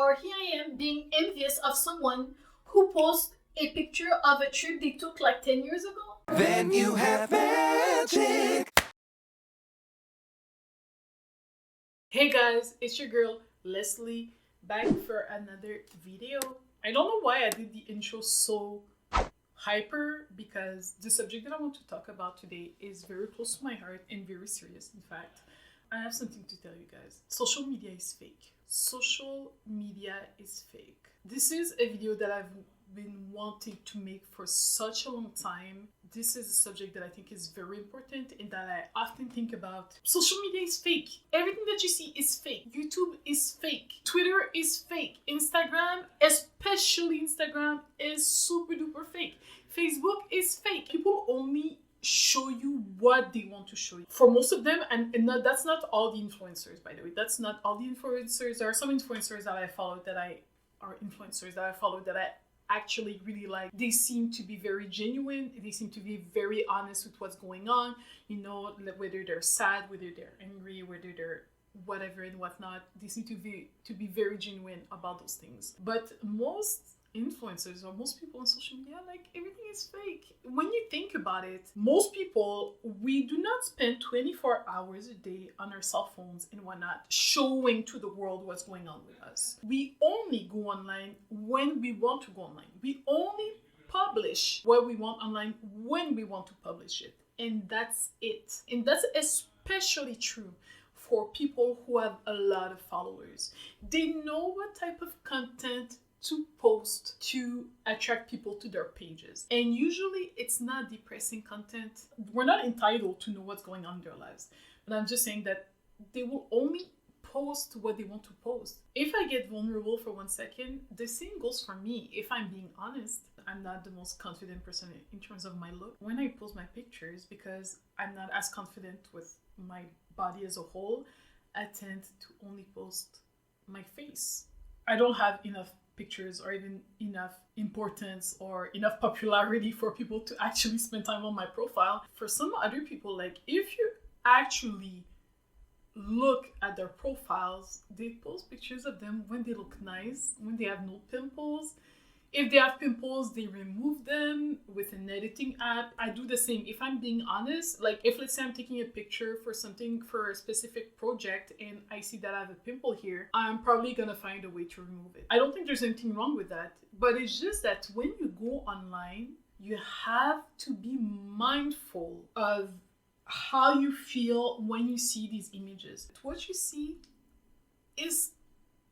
or here I am being envious of someone who posts a picture of a trip they took like 10 years ago. Then you have magic. Hey guys, it's your girl Leslie back for another video. I don't know why I did the intro so hyper, because the subject that I want to talk about today is very close to my heart and very serious. In fact, I have something to tell you guys. Social media is fake. Social media is fake. This is a video that I've been wanting to make for such a long time. This is a subject that I think is very important and that I often think about. Social media is fake. Everything that you see is fake. YouTube is fake. Twitter is fake. Instagram, especially Instagram, is super duper fake. Facebook is fake. People only show you what they want to show you. For most of them, and that's not all the influencers, by the way. That's not all the influencers. There are some influencers that I follow that I actually really like. They seem to be very genuine. They seem to be very honest with what's going on. You know, whether they're sad, whether they're angry, whether they're whatever and whatnot. They seem to be very genuine about those things. But most influencers or most people on social media, like, everything is fake. When you think about it, most people, we do not spend 24 hours a day on our cell phones and whatnot showing to the world what's going on with us. We only go online when we want to go online. We only publish what we want online when we want to publish it, and that's it. And that's especially true for people who have a lot of followers. They know what type of content to post to attract people to their pages. And usually it's not depressing content. We're not entitled to know what's going on in their lives. But I'm just saying that they will only post what they want to post. If I get vulnerable for 1 second, the same goes for me. If I'm being honest, I'm not the most confident person in terms of my look when I post my pictures, because I'm not as confident with my body as a whole. I tend to only post my face. I don't have enough pictures or even enough importance or enough popularity for people to actually spend time on my profile. For some other people, like, if you actually look at their profiles, they post pictures of them when they look nice, when they have no pimples. If they have pimples, they remove them with an editing app. I do the same. If I'm being honest, like, if let's say I'm taking a picture for something, for a specific project, and I see that I have a pimple here, I'm probably gonna find a way to remove it. I don't think there's anything wrong with that, but it's just that when you go online, you have to be mindful of how you feel when you see these images. What you see is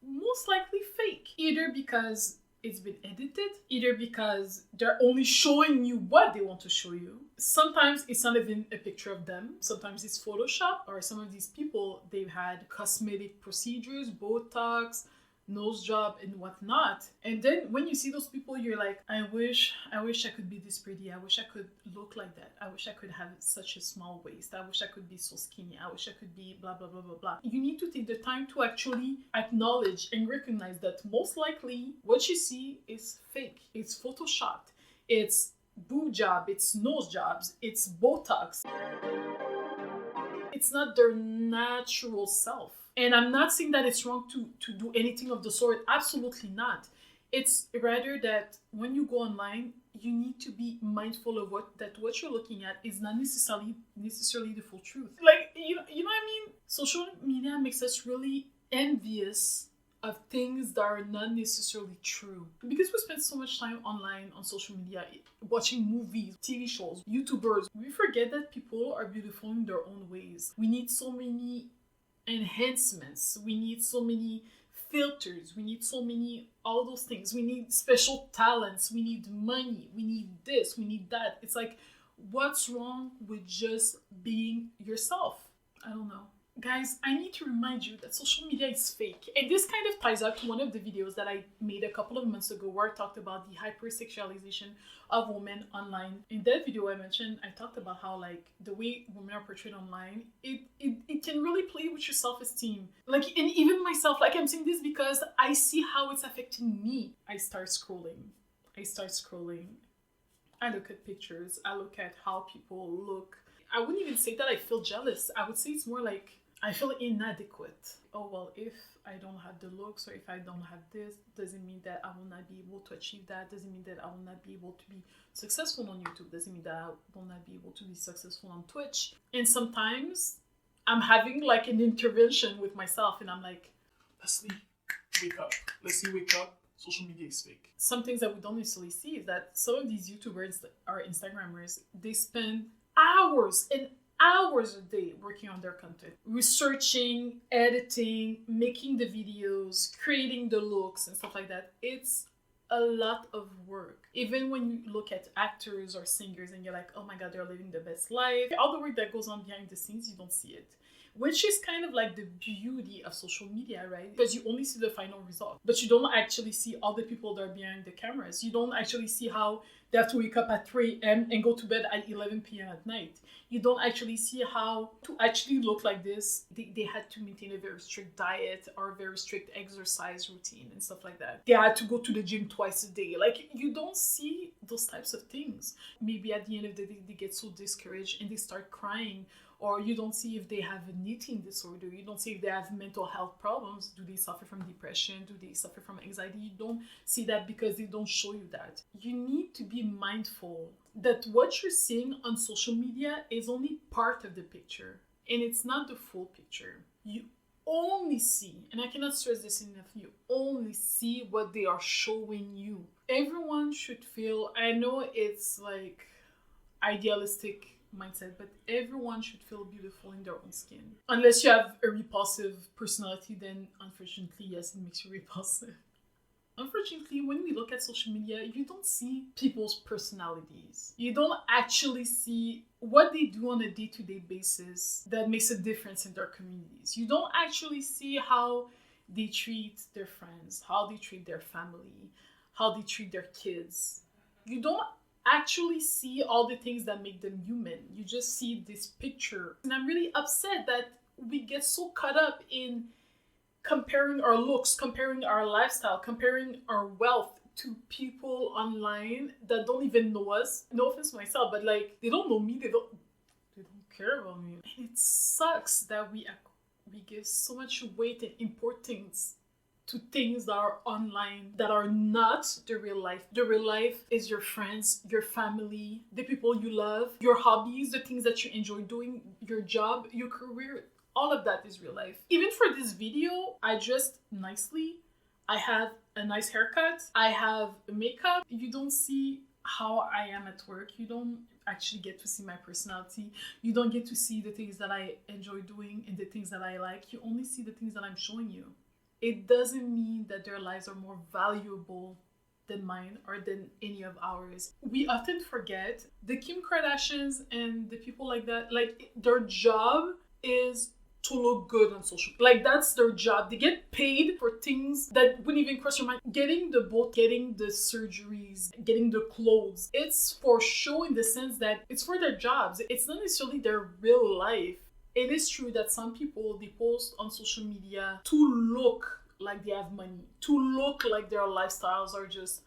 most likely fake, either because it's been edited, either because they're only showing you what they want to show you. Sometimes it's not even a picture of them. Sometimes it's Photoshop, or some of these people, they've had cosmetic procedures, Botox, nose job and whatnot. And then when you see those people, you're like, I wish I could be this pretty. I wish I could look like that. I wish I could have such a small waist. I wish I could be so skinny. I wish I could be blah, blah, blah, blah, blah. You need to take the time to actually acknowledge and recognize that most likely what you see is fake. It's photoshopped. It's boob job. It's nose jobs. It's Botox. It's not their natural self. And I'm not saying that it's wrong to do anything of the sort. Absolutely not. It's rather that when you go online, you need to be mindful of what you're looking at is not necessarily the full truth. Like, you know what I mean? Social media makes us really envious of things that are not necessarily true. Because we spend so much time online on social media, watching movies, TV shows, YouTubers, we forget that people are beautiful in their own ways. We need so many enhancements. We need so many filters. We need so many, all those things. We need special talents. We need money. We need this. We need that. It's like, what's wrong with just being yourself? I don't know. Guys, I need to remind you that social media is fake. And this kind of ties up to one of the videos that I made a couple of months ago where I talked about the hypersexualization of women online. In that video I talked about how, like, the way women are portrayed online, it can really play with your self-esteem. Like, and even myself, like, I'm saying this because I see how it's affecting me. I start scrolling. I look at pictures. I look at how people look. I wouldn't even say that I feel jealous. I would say it's more like I feel inadequate. Oh, well, if I don't have the looks or if I don't have this, doesn't mean that I will not be able to achieve that. Doesn't mean that I will not be able to be successful on YouTube. Doesn't mean that I will not be able to be successful on Twitch. And sometimes I'm having like an intervention with myself and I'm like, Leslie, wake up. Leslie, wake up. Social media is fake. Some things that we don't necessarily see is that some of these YouTubers or Instagrammers, they spend hours and hours a day working on their content, researching, editing, making the videos, creating the looks and stuff like that. It's a lot of work. Even when you look at actors or singers and you're like, oh my God, they're living the best life. All the work that goes on behind the scenes, you don't see it. Which is kind of like the beauty of social media, right? Because you only see the final result, but you don't actually see all the people that are behind the cameras. You don't actually see how they have to wake up at 3 a.m. and go to bed at 11 p.m. at night. You don't actually see how to actually look like this. They had to maintain a very strict diet or a very strict exercise routine and stuff like that. They had to go to the gym twice a day. Like, you don't see those types of things. Maybe at the end of the day, they get so discouraged and they start crying. Or you don't see if they have an eating disorder. You don't see if they have mental health problems. Do they suffer from depression? Do they suffer from anxiety? You don't see that because they don't show you that. You need to be mindful that what you're seeing on social media is only part of the picture. And it's not the full picture. You only see, and I cannot stress this enough, you only see what they are showing you. Everyone should feel, I know it's like idealistic mindset, but everyone should feel beautiful in their own skin. Unless you have a repulsive personality, then unfortunately, yes, it makes you repulsive. Unfortunately, when we look at social media, you don't see people's personalities. You don't actually see what they do on a day-to-day basis that makes a difference in their communities. You don't actually see how they treat their friends, how they treat their family, how they treat their kids. You don't actually see all the things that make them human. You just see this picture. And I'm really upset that we get so caught up in comparing our looks, comparing our lifestyle, comparing our wealth to people online that don't even know us. No offense to myself, but like, they don't know me, they don't care about me. And it sucks that we give so much weight and importance to things that are online, that are not the real life. The real life is your friends, your family, the people you love, your hobbies, the things that you enjoy doing, your job, your career. All of that is real life. Even for this video, I dressed nicely. I have a nice haircut. I have makeup. You don't see how I am at work. You don't actually get to see my personality. You don't get to see the things that I enjoy doing and the things that I like. You only see the things that I'm showing you. It doesn't mean that their lives are more valuable than mine or than any of ours. We often forget the Kim Kardashians and the people like that, like, their job is to look good on social. Like, that's their job. They get paid for things that wouldn't even cross your mind. Getting the boat, getting the surgeries, getting the clothes. It's for show in the sense that it's for their jobs. It's not necessarily their real life. It is true that some people, they post on social media to look like they have money, to look like their lifestyles are just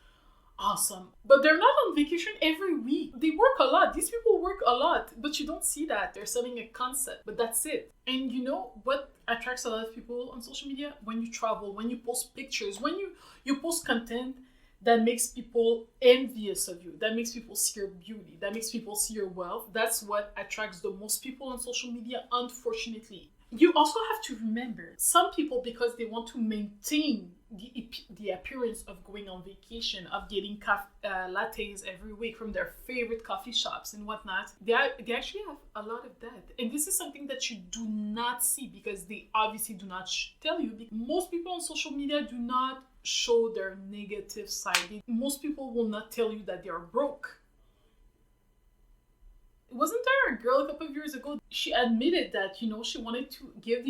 awesome. But they're not on vacation every week. They work a lot. These people work a lot, but you don't see that. They're selling a concept, but that's it. And you know what attracts a lot of people on social media? When you travel, when you post pictures, when you post content that makes people envious of you, that makes people see your beauty, that makes people see your wealth. That's what attracts the most people on social media, unfortunately. You also have to remember, some people, because they want to maintain the appearance of going on vacation, of getting lattes every week from their favorite coffee shops and whatnot, they actually have a lot of debt. And this is something that you do not see because they obviously do not tell you. Most people on social media do not show their negative side. Most people will not tell you that they are broke. Wasn't there a girl a couple of years ago? She admitted that, she wanted to give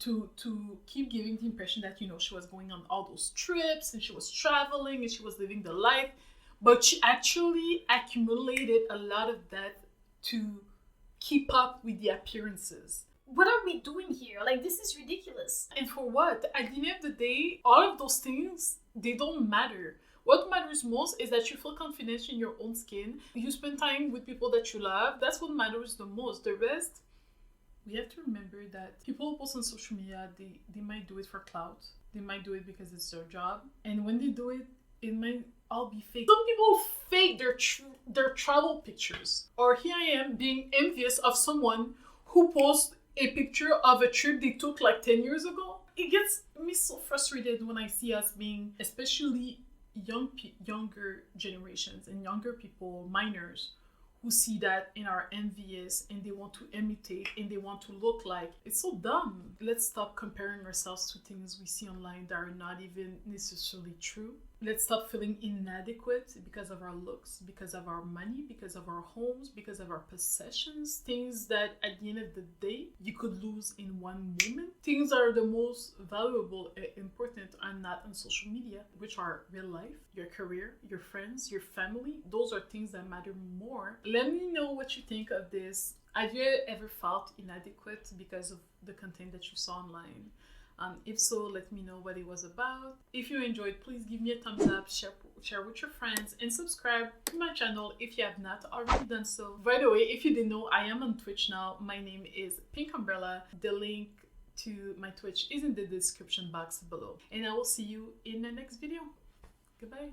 to keep giving the impression that, she was going on all those trips and she was traveling and she was living the life, but she actually accumulated a lot of debt to keep up with the appearances. What are we doing here? Like, this is ridiculous. And for what? At the end of the day, all of those things, they don't matter. What matters most is that you feel confident in your own skin. You spend time with people that you love. That's what matters the most. The rest, We have to remember that people who post on social media, they might do it for clout. They might do it because it's their job. And when they do it, it might all be fake. Some people fake their travel pictures. Or here I am being envious of someone who posts a picture of a trip they took like 10 years ago. It gets me so frustrated when I see us being, especially younger generations and younger people, minors, who see that and are envious and they want to imitate and they want to look like. It's so dumb. Let's stop comparing ourselves to things we see online that are not even necessarily true. Let's stop feeling inadequate because of our looks, because of our money, because of our homes, because of our possessions. Things that at the end of the day, you could lose in one moment. Things that are the most valuable and important are not on social media, which are real life, your career, your friends, your family. Those are things that matter more. Let me know what you think of this. Have you ever felt inadequate because of the content that you saw online? If so, let me know what it was about. If you enjoyed, please give me a thumbs up, share with your friends, and subscribe to my channel if you have not already done so. By the way, if you didn't know, I am on Twitch now. My name is 𝘂𝐿. The link to my Twitch is in the description box below. And I will see you in the next video. Goodbye.